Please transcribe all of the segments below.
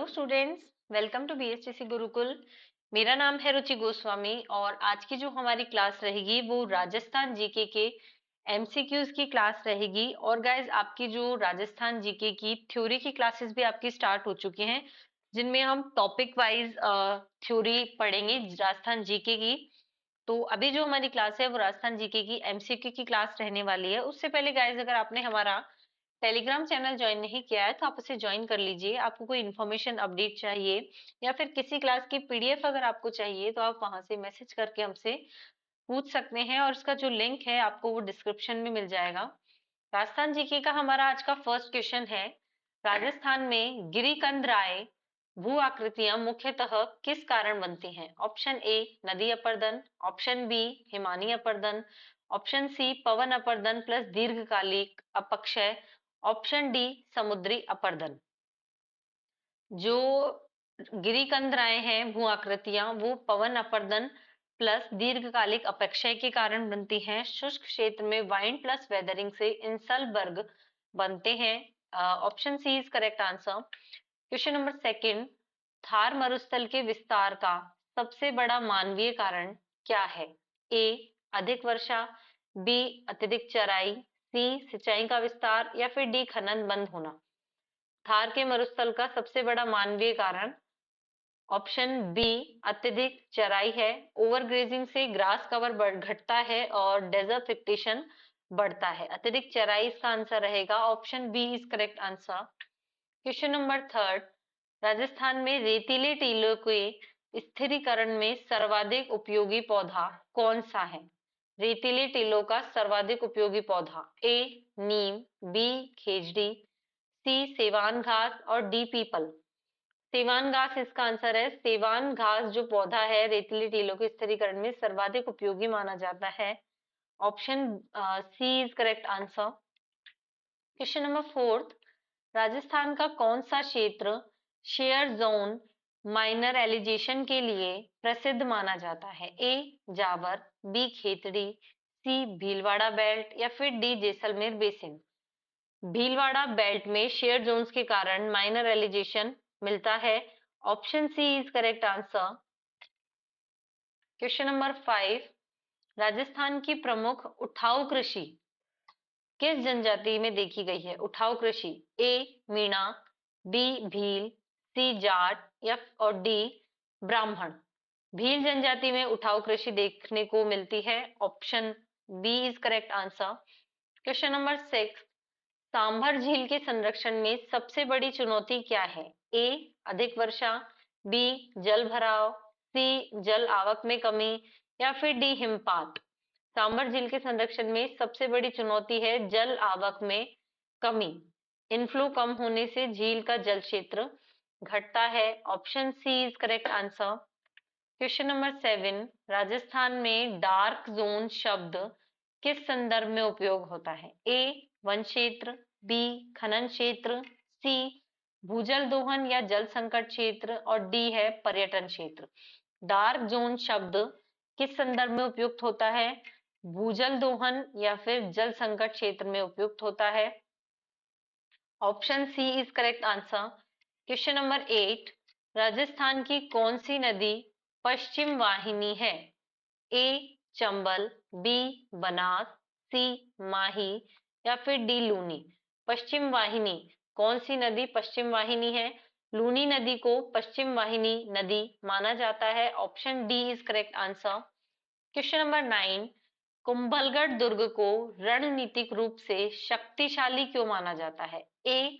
Students, welcome to BSTC Gurukul. मेरा नाम है रुचि गोस्वामी और आज की जो हमारी क्लास रहेगी वो राजस्थान जीके के एमसीक्यूज की क्लास रहेगी। और गाइज, आपकी जो राजस्थान जीके की थ्योरी की क्लासेस भी आपकी स्टार्ट हो चुकी हैं, जिनमें हम टॉपिक वाइज थ्योरी पढ़ेंगे राजस्थान जीके की। तो अभी जो हमारी क्लास है वो राजस्थान जीके की एमसीक्यू की क्लास रहने वाली है। उससे पहले गाइज, अगर आपने हमारा टेलीग्राम चैनल ज्वाइन नहीं किया है तो आप उसे ज्वाइन कर लीजिए। आपको कोई इन्फॉर्मेशन अपडेट चाहिए या फिर किसी क्लास की पीडीएफ अगर आपको चाहिए तो आप वहां से मैसेज करके हमसे पूछ सकते हैं, और उसका जो लिंक है आपको वो डिस्क्रिप्शन में मिल जाएगा। राजस्थान जीके का हमारा आज का फर्स्ट क्वेश्चन है, राजस्थान में गिरिकंद राय भू आकृतियां मुख्यतः किस कारण बनती हैं? ऑप्शन ए नदी अपर्दन, ऑप्शन बी हिमानी अपर्दन, ऑप्शन सी पवन अपर्दन प्लस दीर्घकालिक अपक्षय, ऑप्शन डी समुद्री अपर्दन। जो गिरिकंदराएं हैं भू आकृतियां वो पवन अपर्दन प्लस दीर्घकालिक अपक्षय के कारण बनती हैं। शुष्क क्षेत्र में वाइंड प्लस वेदरिंग से इंसलबर्ग बनते हैं। Option C is correct answer. Question number second, Thar मरुस्थल के विस्तार का सबसे बड़ा मानवीय कारण क्या है? ए अधिक वर्षा, बी अत्यधिक चराई, सी सिंचाई का विस्तार या फिर डी खनन बंद होना। थार के मरुस्थल का सबसे बड़ा मानवीय कारण ऑप्शन बी अत्यधिक चराई है। ओवरग्रेजिंग से ग्रास कवर घटता है और डेजर्टिफिकेशन बढ़ता है। अत्यधिक चराई इसका आंसर रहेगा। Option B is correct answer. Question number third, Rajasthan में रेतीले टीलों के स्थिरीकरण में सर्वाधिक उपयोगी पौधा कौन सा है? रेतीले टीलों का सर्वाधिक उपयोगी पौधा ए नीम, बी खेजड़ी, सी सेवान घास और डी पीपल। सेवान घास इसका आंसर है। सेवान घास जो पौधा है रेतीली टीलों के स्थिरीकरण में सर्वाधिक उपयोगी माना जाता है। Option C is correct answer. Question number fourth, Rajasthan का कौन सा क्षेत्र शेयर जोन माइनर एलिगेशन के लिए प्रसिद्ध माना जाता है? A Jawar, B Khetri, C Bhilwara belt या फिर D Jaisalmer basin. Bhilwara belt में शेयर जोन्स के कारण माइनर एलिगेशन मिलता है। Option C is correct answer. Question number 5, Rajasthan की प्रमुख उठाऊ कृषि किस जनजाति में देखी गई है? उठाऊ कृषि ए मीणा, बी भील, सी जाट या और डी ब्राह्मण। भील जनजाति में उठाऊ कृषि देखने को मिलती है। Option B is correct answer. Question number 6, Sambhar झील के संरक्षण में सबसे बड़ी चुनौती क्या है? ए अधिक वर्षा, बी जल भराव, सी जल आवक में कमी या फिर डी हिमपात। सांभर झील के संरक्षण में सबसे बड़ी चुनौती है जल आवक में कमी। इनफ्लो कम होने से झील का जल क्षेत्र घटता है। Option C is correct answer. Question number 7, Rajasthan में डार्क जोन शब्द किस संदर्भ में उपयोग होता है? ए वन क्षेत्र, बी खनन क्षेत्र, सी भूजल दोहन या जल संकट क्षेत्र और डी है पर्यटन क्षेत्र। डार्क जोन शब्द किस संदर्भ में उपयुक्त होता है? भूजल दोहन या फिर जल संकट क्षेत्र में उपयुक्त होता है। Option C is correct answer. Question number 8, Rajasthan की कौन सी नदी पश्चिम वाहिनी है? A Chambal, B Banas, C Mahi या फिर डी लूनी। पश्चिम वाहिनी, कौन सी नदी पश्चिम वाहिनी है? लूनी नदी को पश्चिम वाहिनी नदी माना जाता है। Option D is correct answer. Question number 9, Kumbhalgarh दुर्ग को रणनीतिक रूप से शक्तिशाली क्यों माना जाता है? ए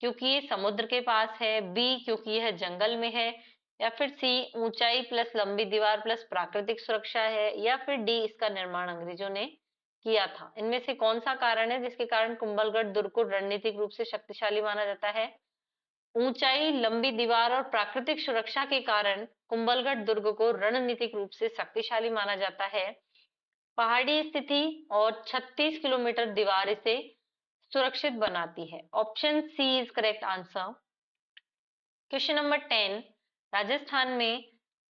क्योंकि ये समुद्र के पास है, बी क्योंकि यह जंगल में है या फिर सी ऊंचाई प्लस लंबी दीवार प्लस प्राकृतिक सुरक्षा है या फिर डी इसका निर्माण अंग्रेजों ने किया था। इनमें से कौन सा कारण है जिसके कारण कुंभलगढ़ दुर्ग को रणनीतिक रूप से शक्तिशाली माना जाता है? ऊंचाई, लंबी दीवार और प्राकृतिक सुरक्षा के कारण कुंभलगढ़ दुर्ग को रणनीतिक रूप से शक्तिशाली माना जाता है। पहाड़ी स्थिति और 36 किलोमीटर दीवार इसे सुरक्षित बनाती है। Option C is correct answer. Question number 10, Rajasthan में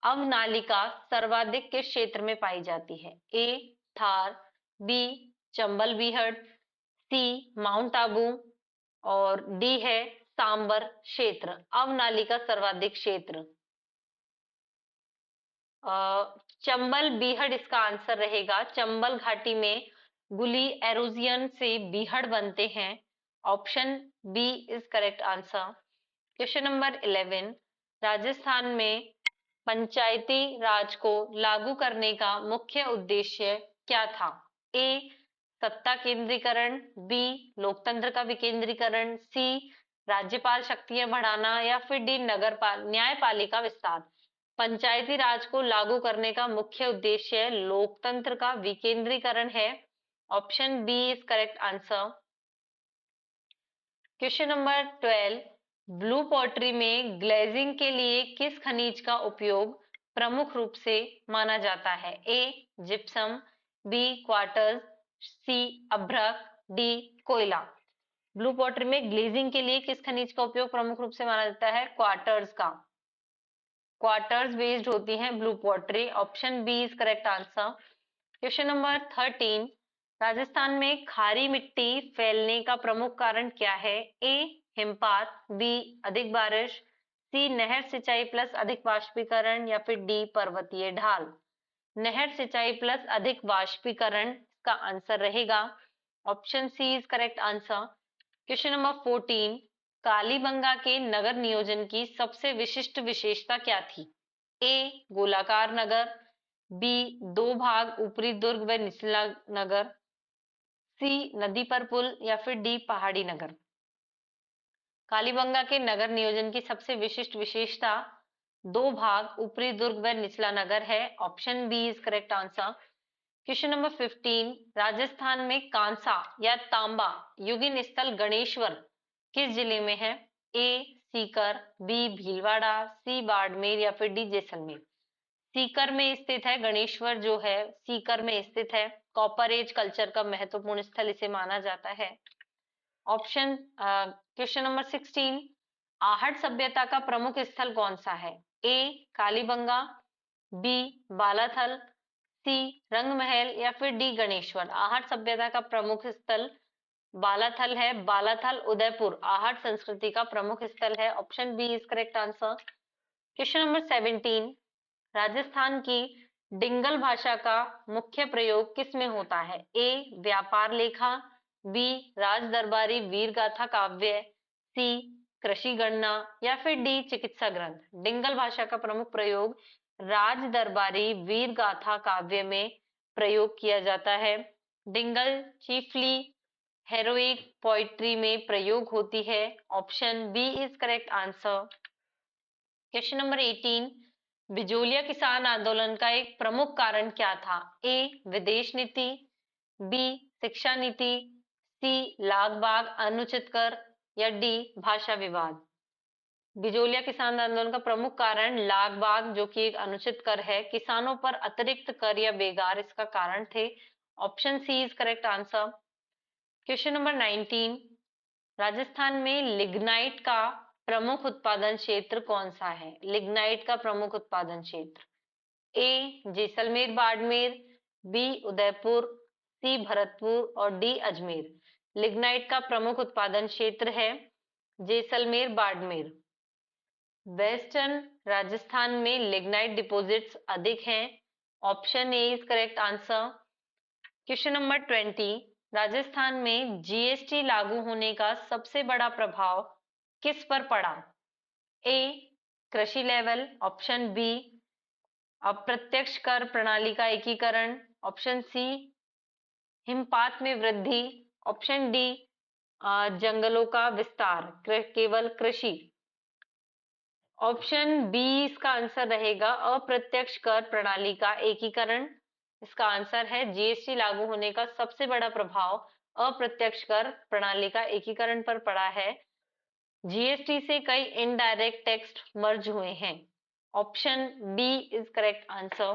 अवनालिका सर्वाधिक किस क्षेत्र में पाई जाती है? ए थार, बी चंबल बीहड़, सी माउंट आबू और डी है सांबर क्षेत्र, अवनाली का सर्वाधिक क्षेत्र। चंबल बीहड़ इसका आंसर रहेगा। चंबल घाटी में गुली एरोजियन से बीहड़ बनते हैं। Option B is correct answer. Question number 11, Rajasthan में पंचायती राज को लागू करने का मुख्य उद्देश्य क्या था? ए सत्ता केंद्रीकरण, बी लोकतंत्र का विकेंद्रीकरण, सी राज्यपाल शक्तियां बढ़ाना, या फिर डी न्यायपालिका विस्तार। पंचायती राज को लागू करने का मुख्य उद्देश्य लोकतंत्र का विकेंद्रीकरण है। Option B is correct answer. Question number 12, blue pottery में ग्लेजिंग के लिए किस खनिज का उपयोग प्रमुख रूप से माना जाता है? ए जिप्सम, बी क्वार्टज, सी अभ्रक, डी कोयला। ब्लू पॉटरी में ग्लेजिंग के लिए किस खनिज का उपयोग प्रमुख रूप से माना जाता है? क्वार्टर्स का। क्वार्टर्स बेस्ड होती हैं blue pottery. Option B is correct answer. Question number 13, Rajasthan में खारी मिट्टी फैलने का प्रमुख कारण क्या है? ए हिमपात, बी अधिक बारिश, सी नहर सिंचाई प्लस अधिक वाष्पीकरण, या फिर डी पर्वतीय ढाल। नहर सिंचाई प्लस अधिक वाष्पीकरण का आंसर रहेगा। Option C is correct answer. Question number 14, Kalibanga के नगर नियोजन की सबसे विशिष्ट विशेषता क्या थी? ए गोलाकार नगर, बी दो भाग ऊपरी दुर्ग व निचला नगर, सी नदी पर पुल, या फिर डी पहाड़ी नगर। कालीबंगा के नगर नियोजन की सबसे विशिष्ट विशेषता दो भाग ऊपरी दुर्ग व निचला नगर है। Option B is correct answer. Question number 15, Rajasthan में कांसा या तांबा युगिन स्थल गणेश्वर किस जिले में है? ए सीकर, बी भीलवाड़ा, सी बाड़मेर, या फिर डी जैसलमेर। सीकर में स्थित है गणेश्वर, जो है सीकर में स्थित है। कॉपर एज कल्चर का महत्वपूर्ण स्थल इसे माना जाता है। ऑप्शन क्वेश्चन नंबर 16, आहट सभ्यता का प्रमुख स्थल कौन सा है? ए कालीबंगा, बी बालाथल, सी रंगमहल, या फिर डी गणेश्वर। आहट सभ्यता का प्रमुख स्थल बालाथल है। बालाथल उदयपुर आहट संस्कृति का प्रमुख स्थल है। Option B is correct answer. Question number 17, Rajasthan की डिंगल भाषा का मुख्य प्रयोग किस में होता है? ए व्यापार लेखा, बी राज दरबारी वीर गाथा काव्य, सी कृषि गणना, या फिर डी चिकित्सा ग्रंथ। डिंगल भाषा का प्रमुख प्रयोग राज दरबारी वीर गाथा काव्य में प्रयोग किया जाता है। डिंगल चीफली हेरोइक पोइट्री में प्रयोग होती है। Option B is correct answer. Question number 18, Bijolia किसान आंदोलन का एक प्रमुख कारण क्या था? ए विदेश नीति, बी शिक्षा नीति, सी लाग बाग अनुचित कर, या डी भाषा विवाद। बिजोलिया किसान आंदोलन का प्रमुख कारण लाग बाग, जो कि एक अनुचित कर है, किसानों पर अतिरिक्त कर या बेगार इसका कारण थे। Option C is correct answer. Question number 19, Rajasthan में लिग्नाइट का प्रमुख उत्पादन क्षेत्र कौन सा है? लिग्नाइट का प्रमुख उत्पादन क्षेत्र ए जैसलमेर बाड़मेर, बी उदयपुर, सी भरतपुर, और डी अजमेर। लिग्नाइट का प्रमुख उत्पादन क्षेत्र है जैसलमेर बाड़मेर। वेस्टर्न राजस्थान में लिग्नाइट डिपॉजिट्स अधिक हैं। Option A is correct answer. Question number 20, Rajasthan में जीएसटी लागू होने का सबसे बड़ा प्रभाव किस पर पड़ा? ए कृषि लेवल, ऑप्शन बी अप्रत्यक्ष कर प्रणाली का एकीकरण, ऑप्शन सी हिमपात में वृद्धि, ऑप्शन डी जंगलों का विस्तार, केवल कृषि। ऑप्शन बी इसका आंसर रहेगा अप्रत्यक्ष कर प्रणाली का एकीकरण। इसका आंसर है जीएसटी लागू होने का सबसे बड़ा प्रभाव अप्रत्यक्ष कर प्रणाली का एकीकरण पर पड़ा है। जीएसटी से कई इनडायरेक्ट टैक्स मर्ज हुए हैं। Option D is correct answer.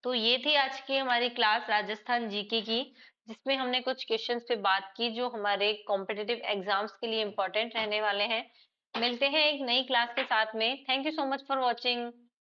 तो ये थी आज की हमारी क्लास राजस्थान जीके की, जिसमें हमने कुछ क्वेश्चंस पे बात की जो हमारे कॉम्पिटिटिव एग्जाम्स के लिए इंपॉर्टेंट रहने वाले हैं। मिलते हैं एक नई क्लास के साथ में। Thank you so much for watching.